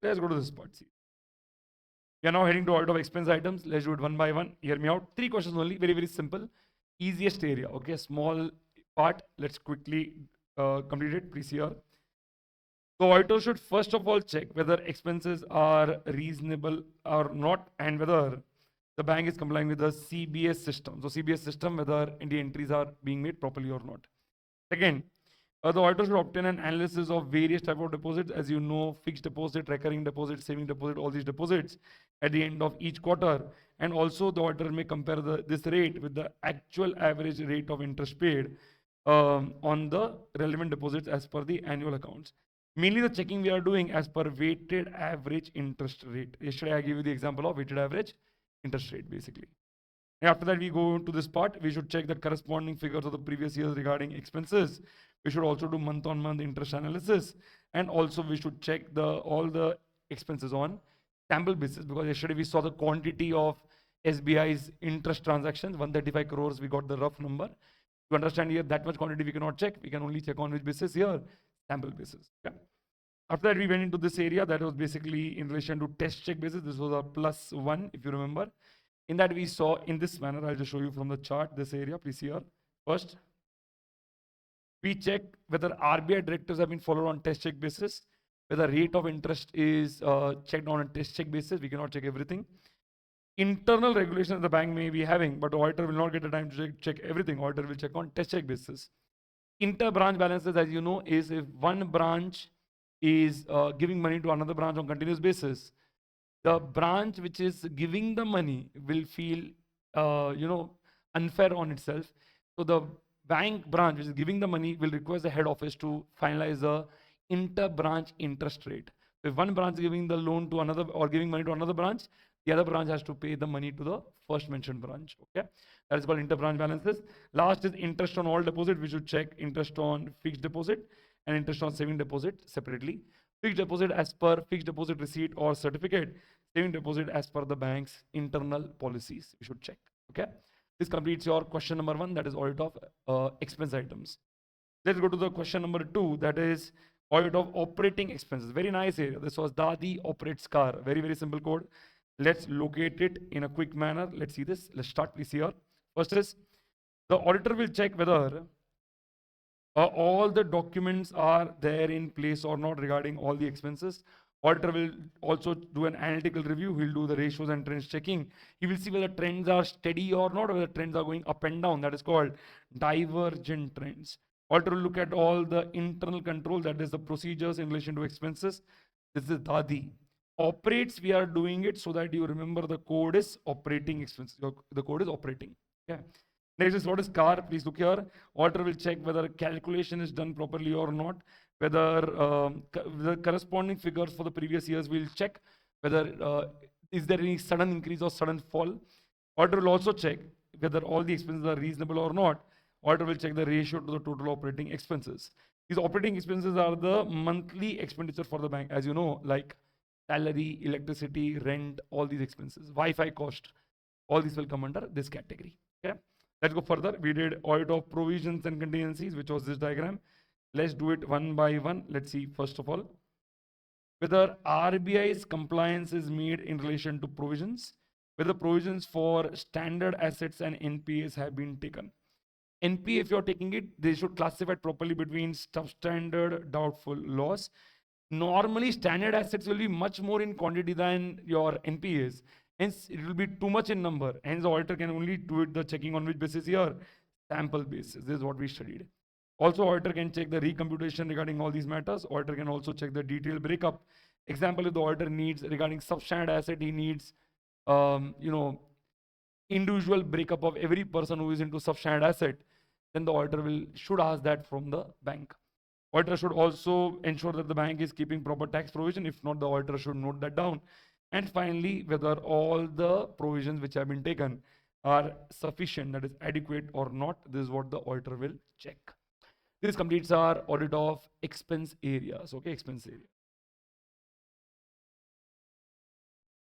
Let's go to this part. See. We are now heading to audit of expense items. Let's do it one by one. Hear me out. 3 questions only. Very, very simple. Easiest area. Okay, small part. Let's quickly complete it. Please here. The auditor should first of all check whether expenses are reasonable or not, and whether the bank is complying with the CBS system. So CBS system, whether the entries are being made properly or not. Second, the auditor should obtain an analysis of various type of deposits. As you know, fixed deposit, recurring deposit, saving deposit, all these deposits at the end of each quarter. And also the auditor may compare this rate with the actual average rate of interest paid on the relevant deposits as per the annual accounts. Mainly the checking we are doing as per weighted average interest rate. Yesterday I gave you the example of weighted average interest rate basically. After that, we go to this part. We should check the corresponding figures of the previous years regarding expenses. We should also do month-on-month interest analysis, and also we should check all the expenses on sample basis, because yesterday we saw the quantity of SBI's interest transactions, 135 crores. We got the rough number. To understand here, that much quantity we cannot check. We can only check on which basis here, sample basis. Okay. After that, we went into this area that was basically in relation to test check basis. This was a +1, if you remember. In that we saw in this manner, I'll just show you from the chart, this area, please here. First, we check whether RBI directives have been followed on test check basis, whether rate of interest is checked on a test check basis. We cannot check everything. Internal regulations the bank may be having, but the auditor will not get the time to check everything. Auditor will check on test check basis. Inter-branch balances, as you know, is if one branch is giving money to another branch on continuous basis, the branch which is giving the money will feel, unfair on itself. So the bank branch which is giving the money will request the head office to finalize the inter-branch interest rate. If one branch is giving the loan to another or giving money to another branch, the other branch has to pay the money to the first mentioned branch. Okay, that is called inter-branch balances. Last is interest on all deposit. We should check interest on fixed deposit and interest on saving deposit separately. Fixed deposit as per fixed deposit receipt or certificate. Saving deposit as per the bank's internal policies. You should check. Okay. This completes your question number 1, that is audit of expense items. Let's go to the question number 2, that is audit of operating expenses. Very nice area. This was Dadi operates car. Very, very simple code. Let's locate it in a quick manner. Let's see this. Let's start please here. First is the auditor will check whether all the documents are there in place or not regarding all the expenses. Auditor will also do an analytical review. He'll do the ratios and trends checking. He will see whether trends are steady or not, or whether trends are going up and down. That is called divergent trends. Auditor will look at all the internal control, that is the procedures in relation to expenses. This is Dadi. Operates, we are doing it so that you remember the code is operating expenses. The code is operating. Okay. Next is what is car. Please look here. Auditor will check whether calculation is done properly or not. Whether the corresponding figures for the previous years will check whether is there any sudden increase or sudden fall. Auditor will also check whether all the expenses are reasonable or not. Auditor will check the ratio to the total operating expenses. These operating expenses are the monthly expenditure for the bank, as you know, like salary, electricity, rent, all these expenses, Wi-Fi cost, all these will come under this category. Okay. Let's go further. We did audit of provisions and contingencies, which was this diagram. Let's do it one by one. Let's see, first of all, whether RBI's compliance is made in relation to provisions, whether provisions for standard assets and NPAs have been taken. NPA, if you're taking it, they should classify it properly between substandard, doubtful, loss. Normally, standard assets will be much more in quantity than your NPAs. Hence, it will be too much in number. Hence, the auditor can only do it the checking on which basis here? Sample basis. This is what we studied. Also, auditor can check the recomputation regarding all these matters. Auditor can also check the detailed breakup. Example, if the auditor needs regarding substandard asset, he needs, individual breakup of every person who is into substandard asset, then the auditor should ask that from the bank. Auditor should also ensure that the bank is keeping proper tax provision. If not, the auditor should note that down. And finally, whether all the provisions which have been taken are sufficient, that is adequate or not, this is what the auditor will check. This completes our audit of expense areas. Okay, expense area.